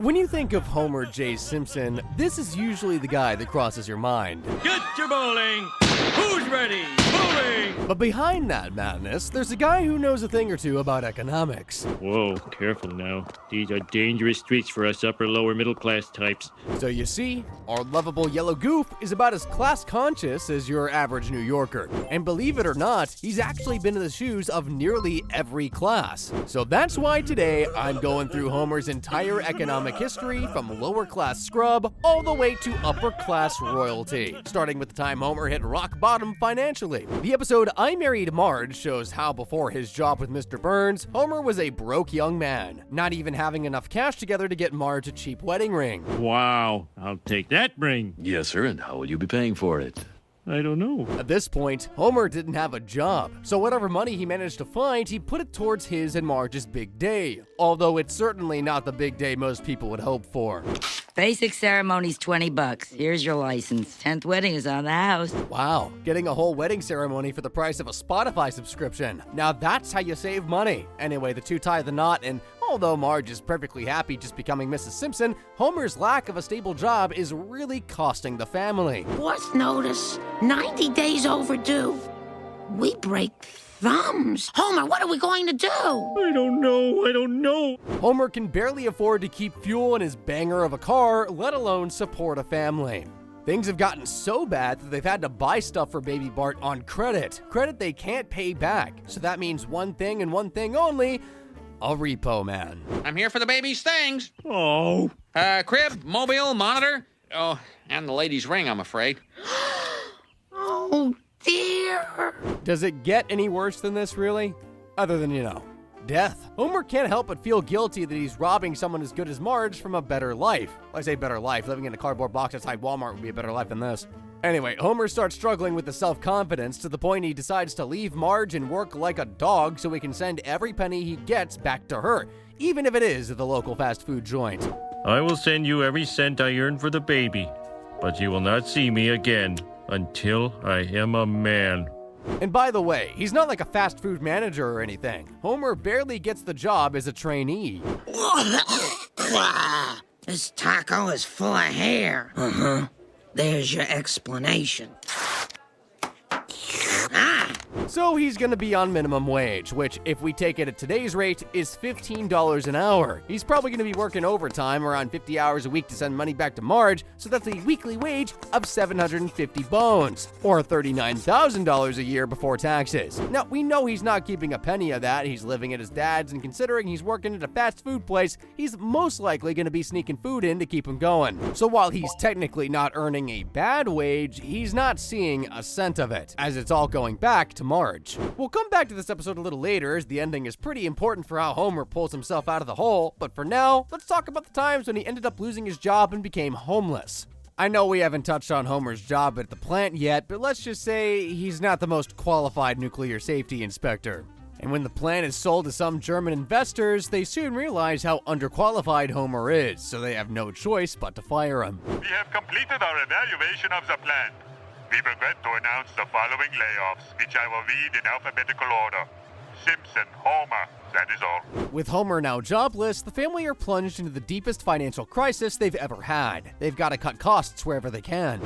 When you think of Homer J. Simpson, this is usually the guy that crosses your mind. Get your bowling! Who's ready? Bowling! But behind that madness, there's a guy who knows a thing or two about economics. Whoa, careful now. These are dangerous streets for us upper lower middle class types. So you see, our lovable yellow goof is about as class conscious as your average New Yorker. And believe it or not, he's actually been in the shoes of nearly every class. So that's why today I'm going through Homer's entire economic history from lower class scrub all the way to upper class royalty, starting with the time Homer hit rock bottom financially. The episode I Married Marge shows how before his job with Mr. Burns, Homer was a broke young man, not even having enough cash together to get Marge a cheap wedding ring. Wow, I'll take that ring. Yes, sir, and how will you be paying for it? I don't know. At this point, Homer didn't have a job, so whatever money he managed to find, he put it towards his and Marge's big day, although it's certainly not the big day most people would hope for. Basic ceremony's $20. Here's your license. 10th wedding is on the house. Wow, getting a whole wedding ceremony for the price of a Spotify subscription. Now that's how you save money. Anyway, the two tie the knot, and although Marge is perfectly happy just becoming Mrs. Simpson, Homer's lack of a stable job is really costing the family. Fourth notice, 90 days overdue. We break thumbs. Homer, what are we going to do? I don't know. Homer can barely afford to keep fuel in his banger of a car, let alone support a family. Things have gotten so bad that they've had to buy stuff for Baby Bart on credit. Credit they can't pay back. So that means one thing and one thing only: a repo man. I'm here for the baby's things. Oh. Crib, mobile, monitor. Oh, and the lady's ring, I'm afraid. Oh, dear. Does it get any worse than this, really? Other than, death. Homer can't help but feel guilty that he's robbing someone as good as Marge from a better life. Well, I say better life. Living in a cardboard box outside Walmart would be a better life than this. Anyway, Homer starts struggling with the self-confidence to the point he decides to leave Marge and work like a dog so he can send every penny he gets back to her, even if it is at the local fast food joint. I will send you every cent I earn for the baby, but you will not see me again until I am a man. And by the way, he's not like a fast food manager or anything. Homer barely gets the job as a trainee. This taco is full of hair. Uh-huh. There's your explanation. So he's gonna be on minimum wage, which, if we take it at today's rate, is $15 an hour. He's probably gonna be working overtime around 50 hours a week to send money back to Marge, so that's a weekly wage of 750 bones, or $39,000 a year before taxes. Now, we know he's not keeping a penny of that. He's living at his dad's, and considering he's working at a fast food place, he's most likely gonna be sneaking food in to keep him going. So while he's technically not earning a bad wage, he's not seeing a cent of it, as it's all going back to Marge. We'll come back to this episode a little later, as the ending is pretty important for how Homer pulls himself out of the hole, but for now, let's talk about the times when he ended up losing his job and became homeless. I know we haven't touched on Homer's job at the plant yet, but let's just say he's not the most qualified nuclear safety inspector. And when the plant is sold to some German investors, they soon realize how underqualified Homer is, so they have no choice but to fire him. We have completed our evaluation of the plant. We regret to announce the following layoffs, which I will read in alphabetical order. Simpson, Homer, that is all. With Homer now jobless, the family are plunged into the deepest financial crisis they've ever had. They've got to cut costs wherever they can.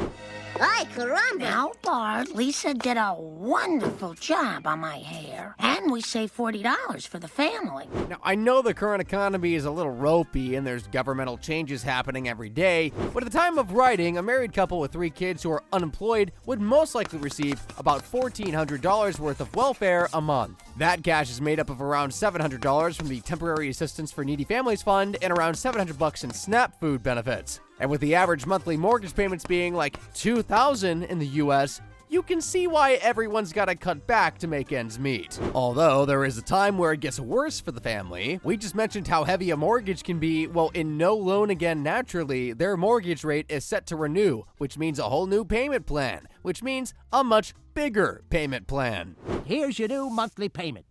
Ay, caramba. Now, Bart, Lisa did a wonderful job on my hair. And we saved $40 for the family. Now, I know the current economy is a little ropey and there's governmental changes happening every day, but at the time of writing, a married couple with 3 kids who are unemployed would most likely receive about $1,400 worth of welfare a month. That cash is made up of around $700 from the Temporary Assistance for Needy Families Fund and around $700 in SNAP food benefits. And with the average monthly mortgage payments being like $2,000 in the US, you can see why everyone's gotta cut back to make ends meet. Although there is a time where it gets worse for the family. We just mentioned how heavy a mortgage can be. Well, in No Loan Again Naturally, their mortgage rate is set to renew, which means a whole new payment plan, which means a much bigger payment plan. Here's your new monthly payment.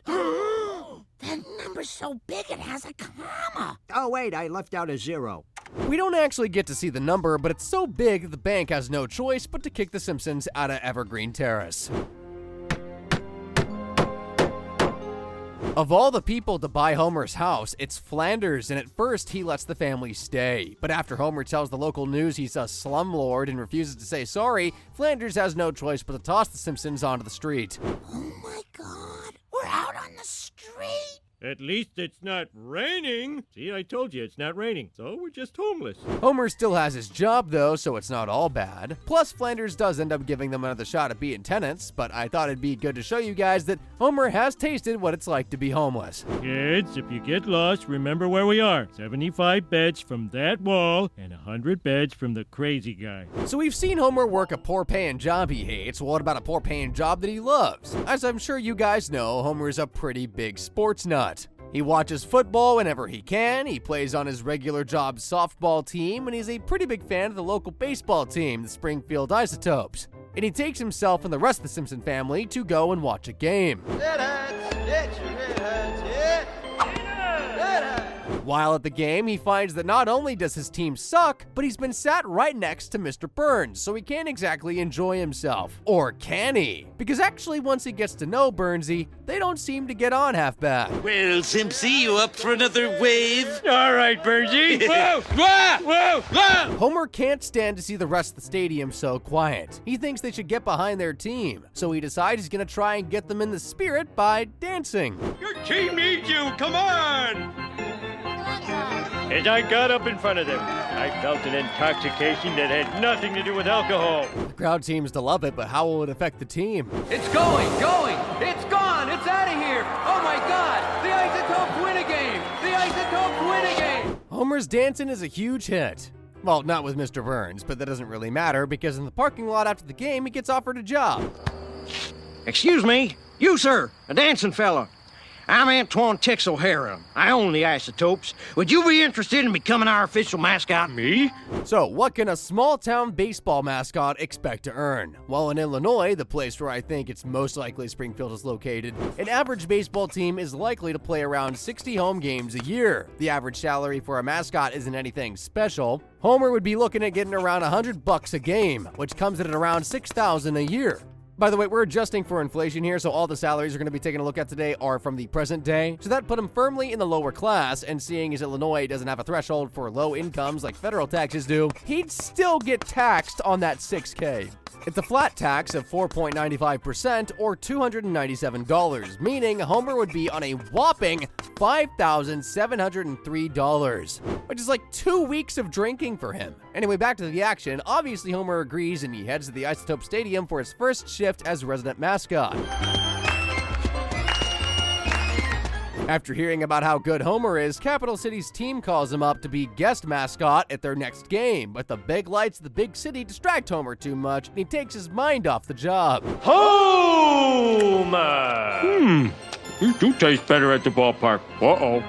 That number's so big it has a comma. Oh, wait, I left out a 0. We don't actually get to see the number, but it's so big that the bank has no choice but to kick the Simpsons out of Evergreen Terrace. Of all the people to buy Homer's house, it's Flanders, and at first he lets the family stay. But after Homer tells the local news he's a slumlord and refuses to say sorry, Flanders has no choice but to toss the Simpsons onto the street. Oh my God, we're out on the street. At least it's not raining. See, I told you it's not raining, so we're just homeless. Homer still has his job though, so it's not all bad. Plus, Flanders does end up giving them another shot at being tenants, but I thought it'd be good to show you guys that Homer has tasted what it's like to be homeless. Kids, if you get lost, remember where we are. 75 beds from that wall and 100 beds from the crazy guy. So we've seen Homer work a poor-paying job he hates. Well, what about a poor-paying job that he loves? As I'm sure you guys know, Homer's a pretty big sports nut. He watches football whenever he can, he plays on his regular job softball team, and he's a pretty big fan of the local baseball team, the Springfield Isotopes. And he takes himself and the rest of the Simpson family to go and watch a game. While at the game, he finds that not only does his team suck, but he's been sat right next to Mr. Burns, so he can't exactly enjoy himself. Or can he? Because actually, once he gets to know Burnsy, they don't seem to get on half bad. Well, Simpsy, you up for another wave? All right, Bergie. Whoa! Whoa! Whoa! Homer can't stand to see the rest of the stadium so quiet. He thinks they should get behind their team, so he decides he's gonna try and get them in the spirit by dancing. Your team needs you. Come on! As I got up in front of them, I felt an intoxication that had nothing to do with alcohol. The crowd seems to love it, but how will it affect the team? It's going! It's gone! It's out of here! Oh my God! The Isotopes win a game! The Isotopes win a game! Homer's dancing is a huge hit. Well, not with Mr. Burns, but that doesn't really matter because in the parking lot after the game, he gets offered a job. Excuse me? You, sir, a dancing fella. I'm Antoine Tex O'Hara. I own the Isotopes. Would you be interested in becoming our official mascot? Me? So, what can a small-town baseball mascot expect to earn? Well, in Illinois, the place where I think it's most likely Springfield is located, an average baseball team is likely to play around 60 home games a year. The average salary for a mascot isn't anything special. Homer would be looking at getting around $100 a game, which comes at around $6,000 a year. By the way, we're adjusting for inflation here, so all the salaries we're going to be taking a look at today are from the present day. So that put him firmly in the lower class, and seeing as Illinois doesn't have a threshold for low incomes like federal taxes do, he'd still get taxed on that $6K. It's a flat tax of 4.95% or $297, meaning Homer would be on a whopping $5,703, which is like 2 weeks of drinking for him. Anyway, back to the action. Obviously, Homer agrees and he heads to the Isotope Stadium for his first shift as resident mascot. After hearing about how good Homer is, Capital City's team calls him up to be guest mascot at their next game, but the big lights of the big city distract Homer too much, and he takes his mind off the job. Homer! You do taste better at the ballpark. Uh-oh.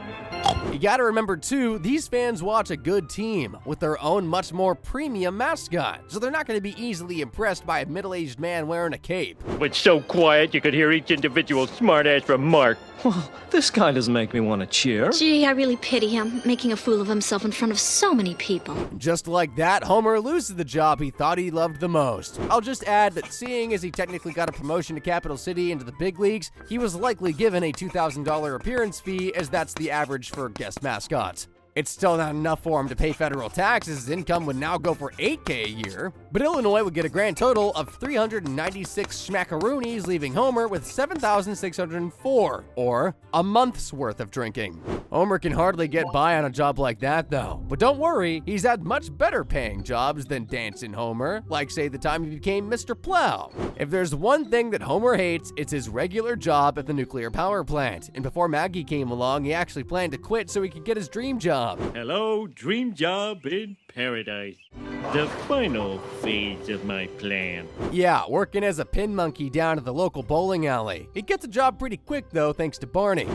You gotta remember too, these fans watch a good team with their own much more premium mascot, so they're not gonna be easily impressed by a middle-aged man wearing a cape. It's so quiet you could hear each individual smartass remark. Well, this guy doesn't make me want to cheer. Gee, I really pity him, making a fool of himself in front of so many people. Just like that, Homer loses the job he thought he loved the most. I'll just add that seeing as he technically got a promotion to Capital City into the big leagues, he was likely given a $2,000 appearance fee, as that's the average for guest mascots. It's still not enough for him to pay federal taxes. His income would now go for $8K a year. But Illinois would get a grand total of 396 schmackaroonies, leaving Homer with 7,604, or a month's worth of drinking. Homer can hardly get by on a job like that, though. But don't worry, he's had much better paying jobs than Dancing Homer, like say the time he became Mr. Plow. If there's one thing that Homer hates, it's his regular job at the nuclear power plant. And before Maggie came along, he actually planned to quit so he could get his dream job. Hello, dream job in paradise. The final phase of my plan. Yeah, working as a pin monkey down at the local bowling alley. He gets a job pretty quick, though, thanks to Barney.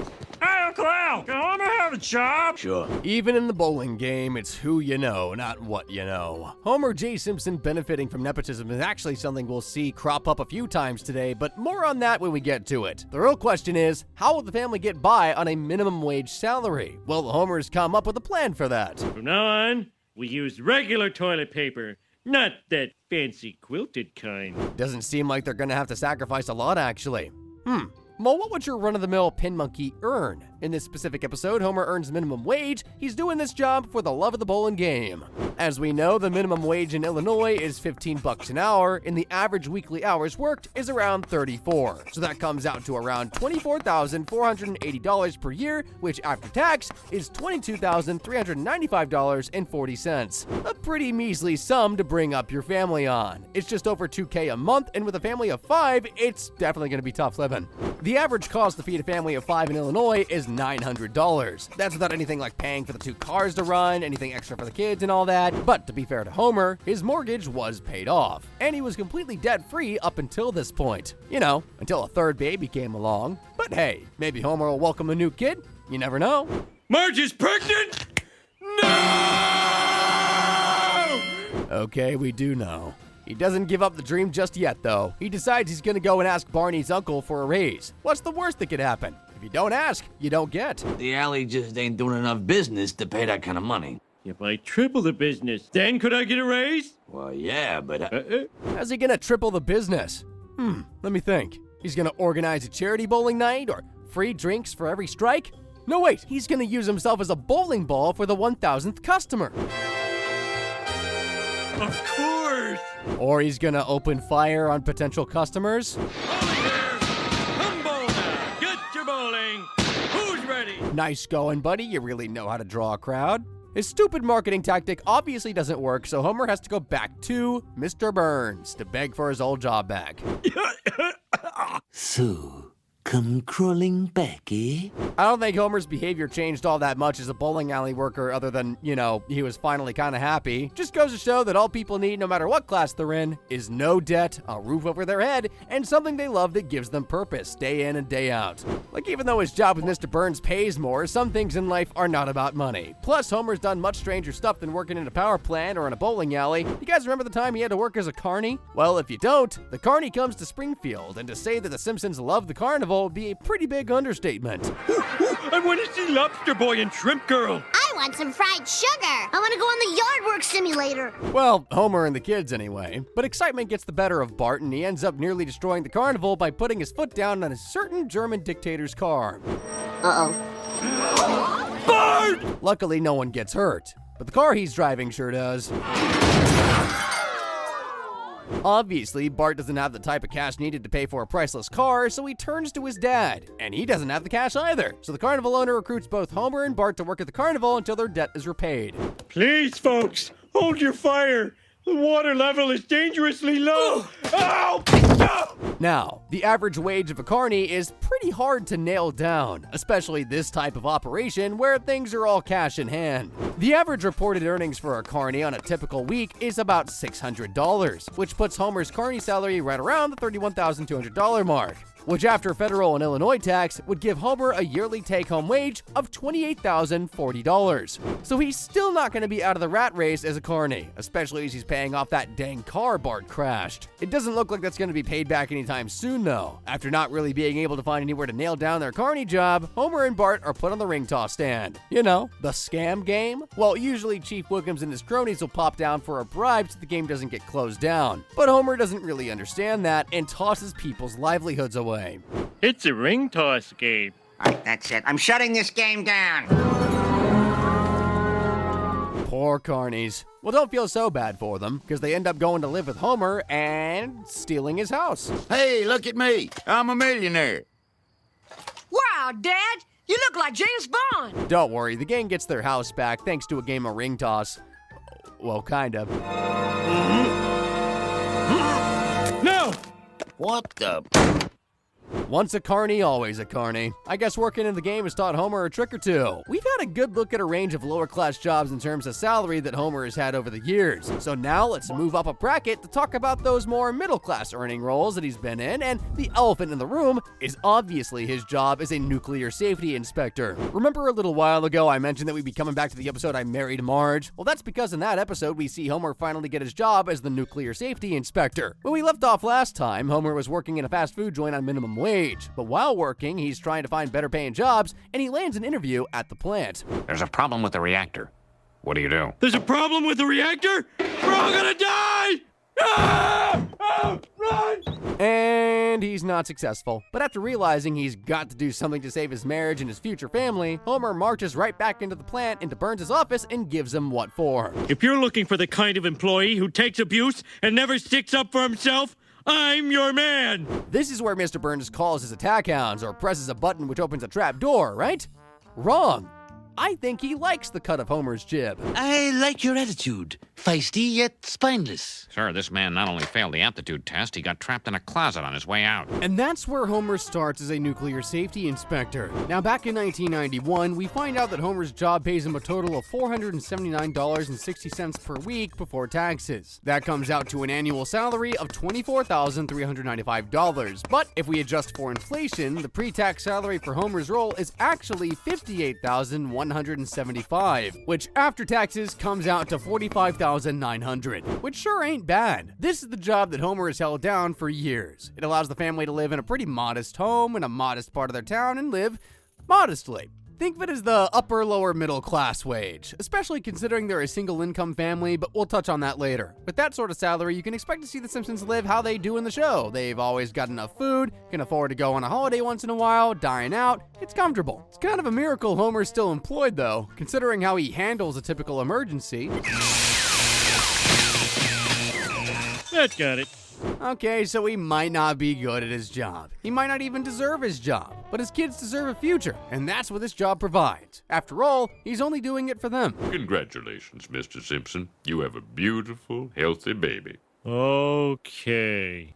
Hey, Uncle Al, can Homer have a job? Sure. Even in the bowling game, it's who you know, not what you know. Homer J. Simpson benefiting from nepotism is actually something we'll see crop up a few times today, but more on that when we get to it. The real question is, how will the family get by on a minimum wage salary? Well, the Homer's come up with a plan for that. From now on, we use regular toilet paper, not that fancy quilted kind. Doesn't seem like they're gonna have to sacrifice a lot, actually. Well, what would your run-of-the-mill pin monkey earn? In this specific episode, Homer earns minimum wage. He's doing this job for the love of the bowling game. As we know, the minimum wage in Illinois is $15 an hour, and the average weekly hours worked is around 34. So that comes out to around $24,480 per year, which after tax is $22,395.40. A pretty measly sum to bring up your family on. It's just over $2K a month, and with a family of 5, it's definitely going to be tough living. The average cost to feed a family of 5 in Illinois is $900. That's without anything like paying for the 2 cars to run, anything extra for the kids and all that. But to be fair to Homer, his mortgage was paid off, and he was completely debt-free up until this point. You know, until a third baby came along. But hey, maybe Homer will welcome a new kid. You never know. Marge is pregnant? No! Okay, we do know. He doesn't give up the dream just yet, though. He decides he's gonna go and ask Barney's uncle for a raise. What's the worst that could happen? If you don't ask, you don't get. The alley just ain't doing enough business to pay that kind of money. If I triple the business, then could I get a raise? Well, yeah, but... How's he gonna triple the business? Let me think. He's gonna organize a charity bowling night or free drinks for every strike? No, wait, he's gonna use himself as a bowling ball for the 1,000th customer. Of course! Or he's gonna open fire on potential customers. Come bowl now! Get your bowling! Who's ready? Nice going, buddy. You really know how to draw a crowd. His stupid marketing tactic obviously doesn't work, so Homer has to go back to Mr. Burns to beg for his old job back. So, come crawling back, eh? I don't think Homer's behavior changed all that much as a bowling alley worker other than, you know, he was finally kind of happy. Just goes to show that all people need, no matter what class they're in, is no debt, a roof over their head, and something they love that gives them purpose, day in and day out. Like, even though his job with Mr. Burns pays more, some things in life are not about money. Plus, Homer's done much stranger stuff than working in a power plant or in a bowling alley. You guys remember the time he had to work as a carny? Well, if you don't, the carny comes to Springfield, and to say that the Simpsons love the carnival would be a pretty big understatement. I want to see Lobster Boy and Shrimp Girl. I want some fried sugar. I want to go on the yard work simulator. Well, Homer and the kids anyway. But excitement gets the better of Bart, and he ends up nearly destroying the carnival by putting his foot down on a certain German dictator's car. Uh-oh. Bart! Luckily, no one gets hurt, but the car he's driving sure does. Obviously, Bart doesn't have the type of cash needed to pay for a priceless car, so he turns to his dad. And he doesn't have the cash either. So the carnival owner recruits both Homer and Bart to work at the carnival until their debt is repaid. Please, folks, hold your fire. The water level is dangerously low. Ow! Now, the average wage of a carny is pretty hard to nail down, especially this type of operation where things are all cash in hand. The average reported earnings for a carny on a typical week is about $600, which puts Homer's carny salary right around the $31,200 mark, which after federal and Illinois tax would give Homer a yearly take-home wage of $28,040. So he's still not going to be out of the rat race as a carny, especially as he's paying off that dang car Bart crashed. It doesn't look like that's going to be paid back anytime soon, though. After not really being able to find anywhere to nail down their carny job, Homer and Bart are put on the ring toss stand. You know, the scam game? Well, usually Chief Wiggums and his cronies will pop down for a bribe so the game doesn't get closed down. But Homer doesn't really understand that and tosses people's livelihoods away. It's a ring toss game. All right, that's it. I'm shutting this game down. Poor carnies. Well, don't feel so bad for them, because they end up going to live with Homer and stealing his house. Hey, look at me. I'm a millionaire. Wow, Dad, you look like James Bond. Don't worry, the gang gets their house back thanks to a game of ring toss. Well, kind of. No! What the... Once a carny, always a carny. I guess working in the game has taught Homer a trick or two. We've had a good look at a range of lower class jobs in terms of salary that Homer has had over the years. So now let's move up a bracket to talk about those more middle class earning roles that he's been in, and the elephant in the room is obviously his job as a nuclear safety inspector. Remember a little while ago I mentioned that we'd be coming back to the episode I Married Marge? Well, that's because in that episode we see Homer finally get his job as the nuclear safety inspector. When we left off last time, Homer was working in a fast food joint on minimum wage. But while working, he's trying to find better paying jobs, and he lands an interview at the plant. There's a problem with the reactor. What do you do? There's a problem with the reactor? We're all gonna die! Ah! Oh, run! And he's not successful, but after realizing he's got to do something to save his marriage and his future family, Homer marches right back into the plant, into Burns' office, and gives him what for. If you're looking for the kind of employee who takes abuse and never sticks up for himself, I'm your man! This is where Mr. Burns calls his attack hounds or presses a button which opens a trap door, right? Wrong. I think he likes the cut of Homer's jib. I like your attitude. Feisty yet spineless. Sir, this man not only failed the aptitude test, he got trapped in a closet on his way out. And that's where Homer starts as a nuclear safety inspector. Now, back in 1991, we find out that Homer's job pays him a total of $479.60 per week before taxes. That comes out to an annual salary of $24,395. But if we adjust for inflation, the pre-tax salary for Homer's role is actually $58,175, which after taxes comes out to $45,900, which sure ain't bad. This is the job that Homer has held down for years. It allows the family to live in a pretty modest home in a modest part of their town and live modestly. Think of it as the upper-lower middle class wage, especially considering they're a single-income family, but we'll touch on that later. With that sort of salary, you can expect to see the Simpsons live how they do in the show. They've always got enough food, can afford to go on a holiday once in a while, dine out. It's comfortable. It's kind of a miracle Homer's still employed, though, considering how he handles a typical emergency. That got it. Okay, so he might not be good at his job. He might not even deserve his job, but his kids deserve a future, and that's what this job provides. After all, he's only doing it for them. Congratulations, Mr. Simpson. You have a beautiful, healthy baby. Okay.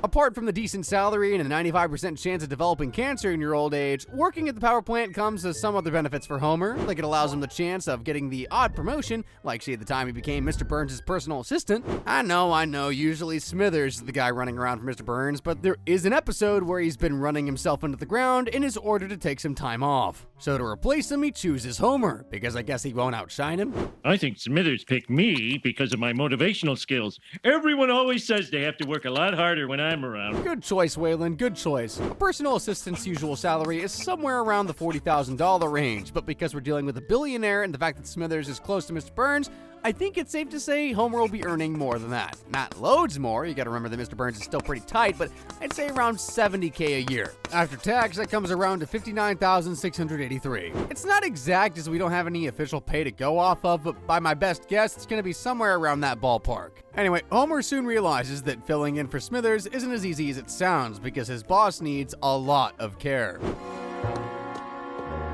Apart from the decent salary and a 95% chance of developing cancer in your old age, working at the power plant comes with some other benefits for Homer, like it allows him the chance of getting the odd promotion, like say the time he became Mr. Burns' personal assistant. I know, usually Smithers is the guy running around for Mr. Burns, but there is an episode where he's been running himself into the ground and is ordered to take some time off. So to replace him, he chooses Homer, because I guess he won't outshine him. I think Smithers picked me because of my motivational skills. Everyone always says they have to work a lot harder when I'm around. Good choice, Waylon, good choice. A personal assistant's usual salary is somewhere around the $40,000 range, but because we're dealing with a billionaire and the fact that Smithers is close to Mr. Burns, I think it's safe to say Homer will be earning more than that. Not loads more, you gotta remember that Mr. Burns is still pretty tight, but I'd say around $70K a year. After tax, that comes around to $59,683. It's not exact as we don't have any official pay to go off of, but by my best guess, it's gonna be somewhere around that ballpark. Anyway, Homer soon realizes that filling in for Smithers isn't as easy as it sounds because his boss needs a lot of care.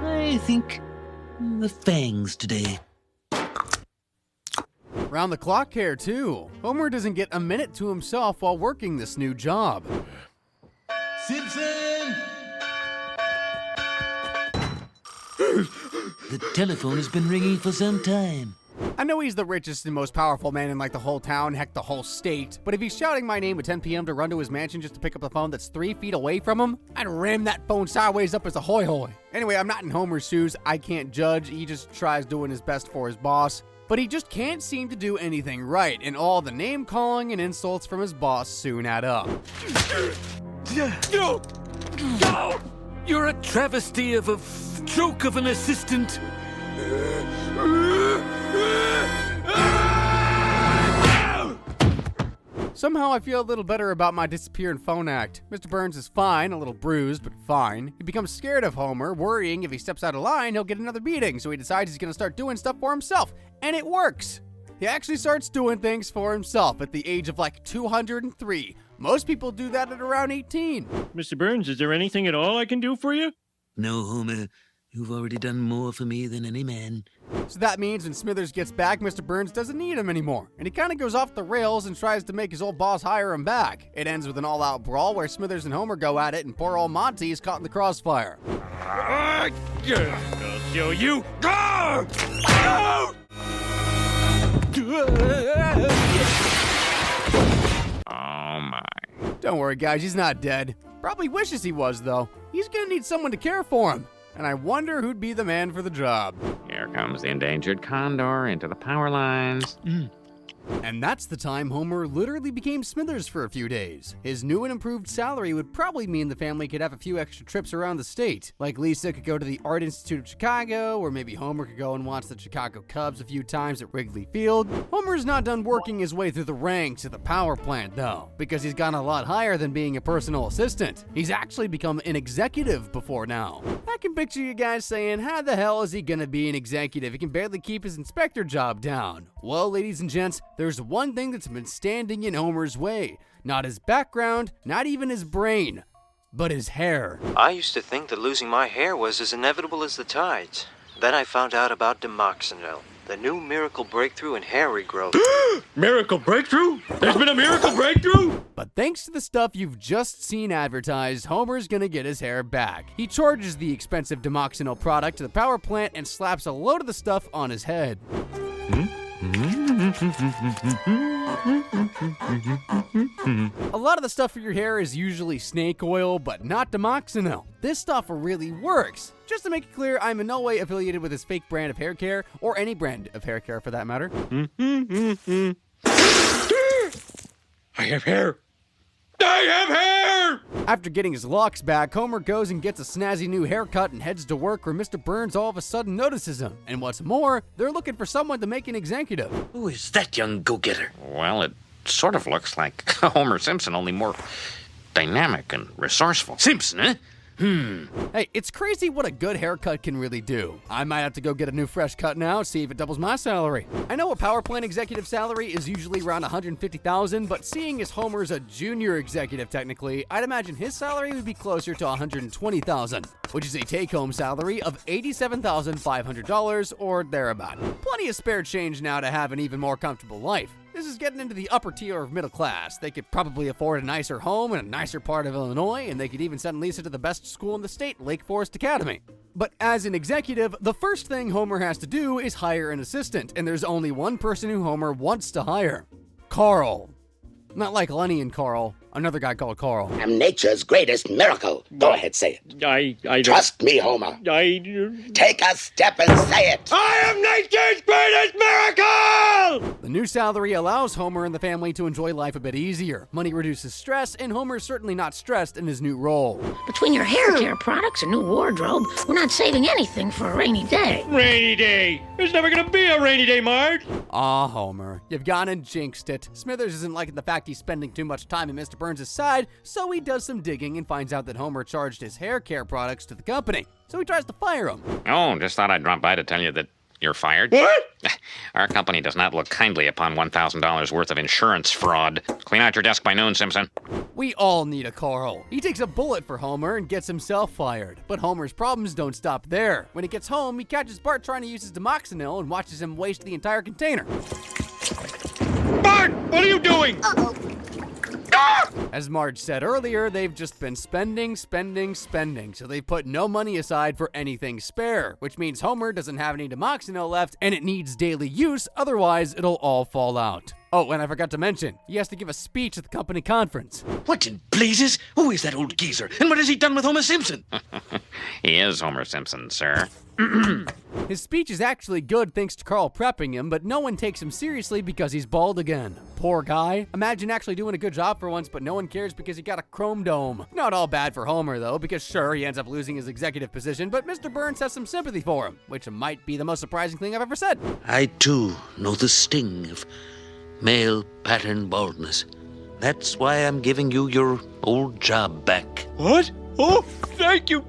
I think the fangs today. Round the clock care, too. Homer doesn't get a minute to himself while working this new job. Simpson! The telephone has been ringing for some time. I know he's the richest and most powerful man in like the whole town, heck the whole state, but if he's shouting my name at 10 p.m. to run to his mansion just to pick up the phone that's 3 feet away from him, I'd ram that phone sideways up as a hoy-hoy. Anyway, I'm not in Homer's shoes, I can't judge, he just tries doing his best for his boss. But he just can't seem to do anything right, and all the name-calling and insults from his boss soon add up. No! You're a travesty of a joke of an assistant. Somehow I feel a little better about my disappearing phone act. Mr. Burns is fine, a little bruised, but fine. He becomes scared of Homer, worrying if he steps out of line, he'll get another beating, so he decides he's gonna start doing stuff for himself. And it works! He actually starts doing things for himself at the age of like 203. Most people do that at around 18. Mr. Burns, is there anything at all I can do for you? No, Homer. You've already done more for me than any man. So that means when Smithers gets back, Mr. Burns doesn't need him anymore. And he kind of goes off the rails and tries to make his old boss hire him back. It ends with an all-out brawl where Smithers and Homer go at it and poor old Monty is caught in the crossfire. I'll show you. Oh my. Don't worry guys, he's not dead. Probably wishes he was though. He's gonna need someone to care for him. And I wonder who'd be the man for the job. Here comes the endangered condor into the power lines. And that's the time Homer literally became Smithers for a few days. His new and improved salary would probably mean the family could have a few extra trips around the state. Like Lisa could go to the Art Institute of Chicago, or maybe Homer could go and watch the Chicago Cubs a few times at Wrigley Field. Homer's not done working his way through the ranks at the power plant though, because he's gone a lot higher than being a personal assistant. He's actually become an executive before now. I can picture you guys saying, how the hell is he gonna be an executive? He can barely keep his inspector job down. Well, ladies and gents, there's one thing that's been standing in Homer's way. Not his background, not even his brain, but his hair. I used to think that losing my hair was as inevitable as the tides. Then I found out about Demoxenil, the new miracle breakthrough in hair regrowth. Miracle breakthrough? There's been a miracle breakthrough? But thanks to the stuff you've just seen advertised, Homer's gonna get his hair back. He charges the expensive Demoxenil product to the power plant and slaps a load of the stuff on his head. A lot of the stuff for your hair is usually snake oil, but not Demoxenil. This stuff really works. Just to make it clear, I'm in no way affiliated with this fake brand of hair care, or any brand of hair care for that matter. I have hair. I have hair! After getting his locks back, Homer goes and gets a snazzy new haircut and heads to work where Mr. Burns all of a sudden notices him. And what's more, they're looking for someone to make an executive. Who is that young go-getter? Well, it sort of looks like Homer Simpson, only more dynamic and resourceful. Simpson, eh? Hey, it's crazy what a good haircut can really do. I might have to go get a new fresh cut now, see if it doubles my salary. I know a power plant executive salary is usually around $150,000, but seeing as Homer's a junior executive technically, I'd imagine his salary would be closer to $120,000, which is a take-home salary of $87,500 or thereabout. Plenty of spare change now to have an even more comfortable life. This is getting into the upper tier of middle class. They could probably afford a nicer home in a nicer part of Illinois, and they could even send Lisa to the best school in the state, Lake Forest Academy. But as an executive, the first thing Homer has to do is hire an assistant, and there's only one person who Homer wants to hire. Carl. Not like Lenny and Carl, another guy called Carl. I'm nature's greatest miracle. Go ahead, say it. I don't... Trust me, Homer. Take a step and say it. I am nature's greatest miracle! The new salary allows Homer and the family to enjoy life a bit easier. Money reduces stress, and Homer's certainly not stressed in his new role. Between your hair care products and new wardrobe, we're not saving anything for a rainy day. Rainy day? There's never gonna be a rainy day, Marge. Ah, Homer, you've gone and jinxed it. Smithers isn't liking the fact he's spending too much time at Mr. Burns' side, so he does some digging and finds out that Homer charged his hair care products to the company. So he tries to fire him. Oh, just thought I'd drop by to tell you that you're fired. What? Our company does not look kindly upon $1,000 worth of insurance fraud. Clean out your desk by noon, Simpson. We all need a Carl. He takes a bullet for Homer and gets himself fired. But Homer's problems don't stop there. When he gets home, he catches Bart trying to use his Demoxenil and watches him waste the entire container. Bart, what are you doing? Uh-oh. As Marge said earlier, they've just been spending, so they've put no money aside for anything spare, which means Homer doesn't have any Demoxenil left, and it needs daily use, otherwise it'll all fall out. Oh, and I forgot to mention, he has to give a speech at the company conference. What in blazes? Who is that old geezer? And what has he done with Homer Simpson? He is Homer Simpson, sir. His speech is actually good thanks to Carl prepping him, but no one takes him seriously because he's bald again. Poor guy. Imagine actually doing a good job for once, but no one cares because he got a chrome dome. Not all bad for Homer, though, because sure, he ends up losing his executive position, but Mr. Burns has some sympathy for him, which might be the most surprising thing I've ever said. I, too, know the sting of male pattern baldness. That's why I'm giving you your old job back. What? Oh, thank you.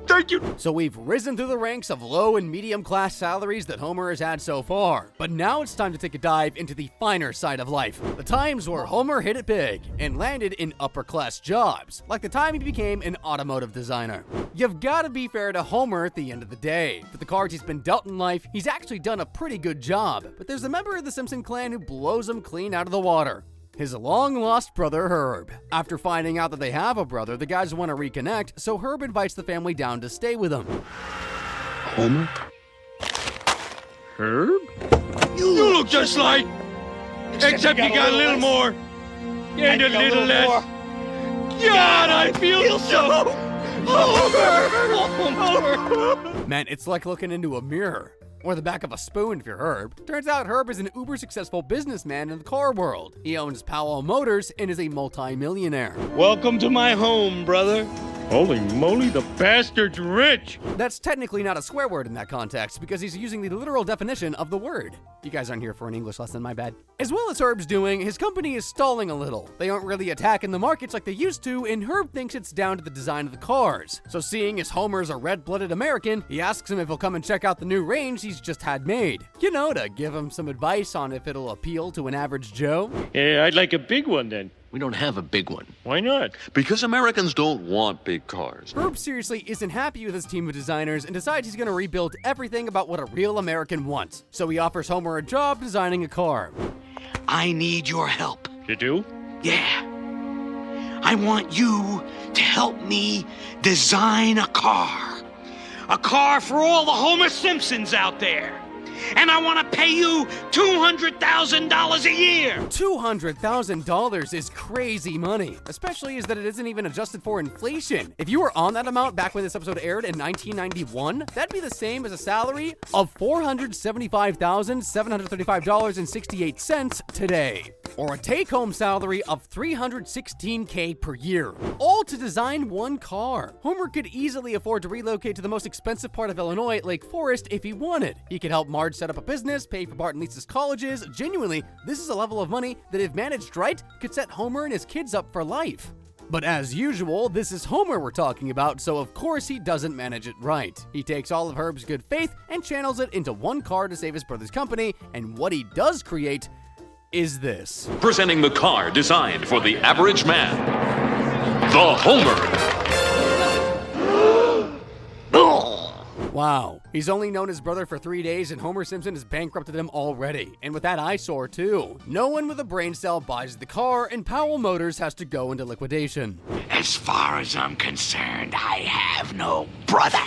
So we've risen through the ranks of low and medium class salaries that Homer has had so far. But now it's time to take a dive into the finer side of life. The times where Homer hit it big and landed in upper class jobs, like the time he became an automotive designer. You've got to be fair to Homer at the end of the day. For the cards he's been dealt in life, he's actually done a pretty good job. But there's a member of the Simpson clan who blows him clean out of the water. His long-lost brother, Herb. After finding out that they have a brother, the guys want to reconnect, so Herb invites the family down to stay with him. Homer? Herb? You look just like... Except you got a little more. And a little less. God, I feel so... Homer! Man, it's like looking into a mirror. Or the back of a spoon if you're Herb. Turns out Herb is an uber-successful businessman in the car world. He owns Powell Motors and is a multi-millionaire. Welcome to my home, brother. Holy moly, the bastard's rich! That's technically not a swear word in that context, because he's using the literal definition of the word. You guys aren't here for an English lesson, my bad. As well as Herb's doing, his company is stalling a little. They aren't really attacking the markets like they used to, and Herb thinks it's down to the design of the cars. So seeing as Homer's a red-blooded American, he asks him if he'll come and check out the new range he's just had made. You know, to give him some advice on if it'll appeal to an average Joe. Yeah, I'd like a big one then. We don't have a big one. Why not? Because Americans don't want big cars. Herb seriously isn't happy with his team of designers and decides he's going to rebuild everything about what a real American wants. So he offers Homer a job designing a car. I need your help. You do? Yeah. I want you to help me design a car. A car for all the Homer Simpsons out there. And I want to pay you $200,000 a year. $200,000 is crazy money, especially as that it isn't even adjusted for inflation. If you were on that amount back when this episode aired in 1991, that'd be the same as a salary of $475,735.68 today. Or a take-home salary of $316K per year, all to design one car. Homer could easily afford to relocate to the most expensive part of Illinois, Lake Forest, if he wanted. He could help Marge set up a business, pay for Bart and Lisa's colleges. Genuinely, this is a level of money that, if managed right, could set Homer and his kids up for life. But as usual, this is Homer we're talking about, so of course he doesn't manage it right. He takes all of Herb's good faith and channels it into one car to save his brother's company, and what he does create is this. Presenting the car designed for the average man. The Homer. Wow, he's only known his brother for 3 days and Homer Simpson has bankrupted him already. And with that eyesore too. No one with a brain cell buys the car and Powell Motors has to go into liquidation. As far as I'm concerned, I have no brother.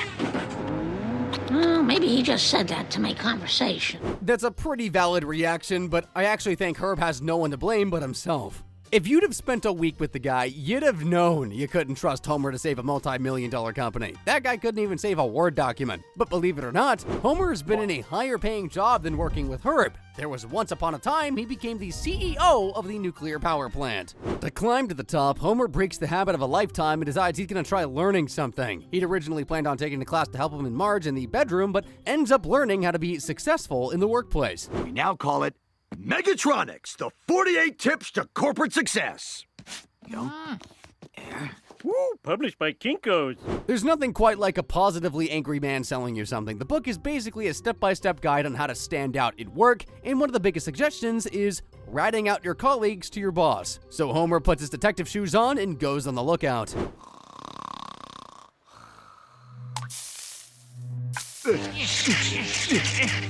Well, maybe he just said that to make conversation. That's a pretty valid reaction, but I actually think Herb has no one to blame but himself. If you'd have spent a week with the guy, you'd have known you couldn't trust Homer to save a multi-million-dollar company. That guy couldn't even save a Word document. But believe it or not, Homer has been in a higher-paying job than working with Herb. There was once upon a time he became the CEO of the nuclear power plant. To climb to the top, Homer breaks the habit of a lifetime and decides he's going to try learning something. He'd originally planned on taking the class to help him and Marge in the bedroom, but ends up learning how to be successful in the workplace. We now call it Megatronics, the 48 Tips to Corporate Success. Woo, published by Kinko's. There's nothing quite like a positively angry man selling you something. The book is basically a step-by-step guide on how to stand out at work, and one of the biggest suggestions is ratting out your colleagues to your boss. So Homer puts his detective shoes on and goes on the lookout.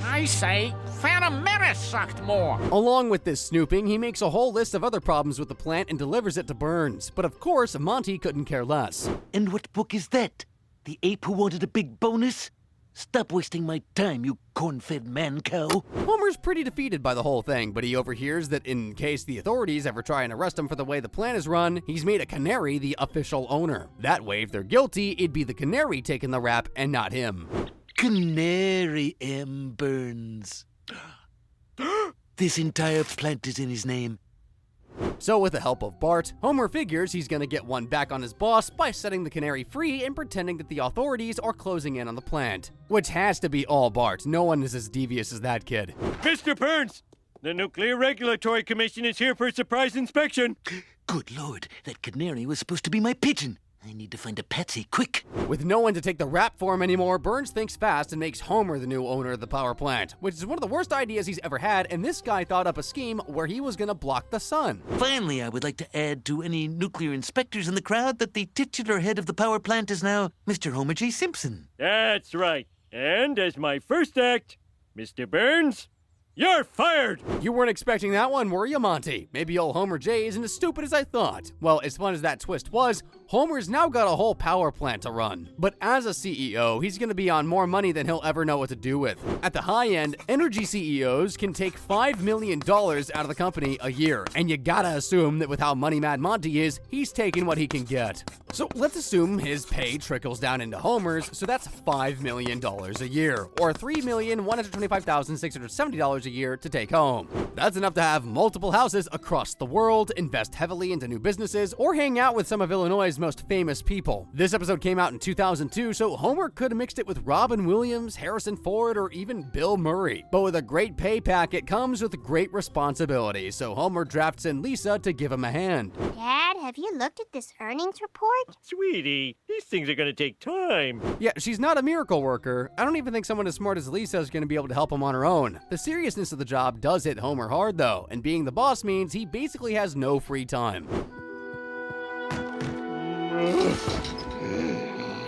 I say, Phantom Menace sucked more. Along with this snooping, he makes a whole list of other problems with the plant and delivers it to Burns. But of course, Monty couldn't care less. And what book is that? The ape who wanted a big bonus? Stop wasting my time, you corn-fed man-cow. Homer's pretty defeated by the whole thing, but he overhears that in case the authorities ever try and arrest him for the way the plant is run, he's made a canary the official owner. That way, if they're guilty, it'd be the canary taking the rap and not him. Canary M. Burns. This entire plant is in his name. So with the help of Bart, Homer figures he's gonna get one back on his boss by setting the canary free and pretending that the authorities are closing in on the plant. Which has to be all Bart. No one is as devious as that kid. Mr. Burns, the Nuclear Regulatory Commission is here for a surprise inspection. Good Lord, that canary was supposed to be my pigeon. I need to find a patsy, quick. With no one to take the rap for him anymore, Burns thinks fast and makes Homer the new owner of the power plant, which is one of the worst ideas he's ever had, and this guy thought up a scheme where he was gonna block the sun. Finally, I would like to add to any nuclear inspectors in the crowd that the titular head of the power plant is now Mr. Homer J. Simpson. That's right. And as my first act, Mr. Burns, you're fired! You weren't expecting that one, were you, Monty? Maybe old Homer J isn't as stupid as I thought. Well, as fun as that twist was, Homer's now got a whole power plant to run. But as a CEO, he's gonna be on more money than he'll ever know what to do with. At the high end, energy CEOs can take $5 million out of the company a year. And you gotta assume that with how money mad Monty is, he's taking what he can get. So let's assume his pay trickles down into Homer's, so that's $5 million a year, or $3,125,670 a year to take home. That's enough to have multiple houses across the world, invest heavily into new businesses, or hang out with some of Illinois' most famous people. This episode came out in 2002, so Homer could have mixed it with Robin Williams, Harrison Ford, or even Bill Murray. But with a great pay packet comes with great responsibility, so Homer drafts in Lisa to give him a hand. Dad, have you looked at this earnings report? Sweetie, these things are gonna take time. Yeah, she's not a miracle worker. I don't even think someone as smart as Lisa is going to be able to help him on her own. The seriousness of the job does hit Homer hard, though, and being the boss means he basically has no free time.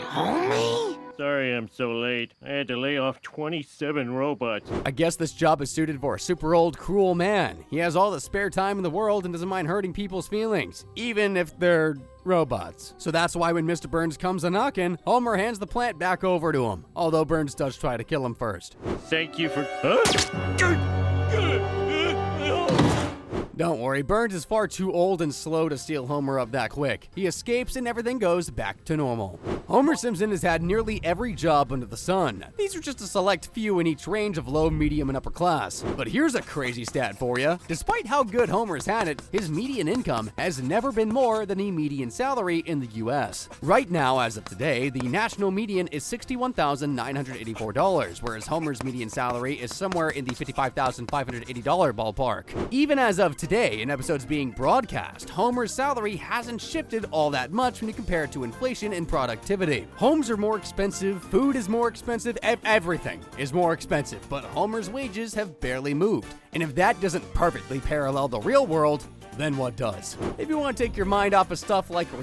Homie? Sorry I'm so late. I had to lay off 27 robots. I guess this job is suited for a super old, cruel man. He has all the spare time in the world and doesn't mind hurting people's feelings, even if they're robots. So that's why when Mr. Burns comes a-knocking, Homer hands the plant back over to him, although Burns does try to kill him first. Thank you for... Huh? Don't worry, Burns is far too old and slow to steal Homer up that quick. He escapes and everything goes back to normal. Homer Simpson has had nearly every job under the sun. These are just a select few in each range of low, medium, and upper class. But here's a crazy stat for you. Despite how good Homer's had it, his median income has never been more than the median salary in the US. Right now, as of today, the national median is $61,984, whereas Homer's median salary is somewhere in the $55,580 ballpark. Even as of today, in episodes being broadcast, Homer's salary hasn't shifted all that much when you compare it to inflation and productivity. Homes are more expensive, food is more expensive, everything is more expensive, but Homer's wages have barely moved. And if that doesn't perfectly parallel the real world, then what does? If you want to take your mind off of stuff like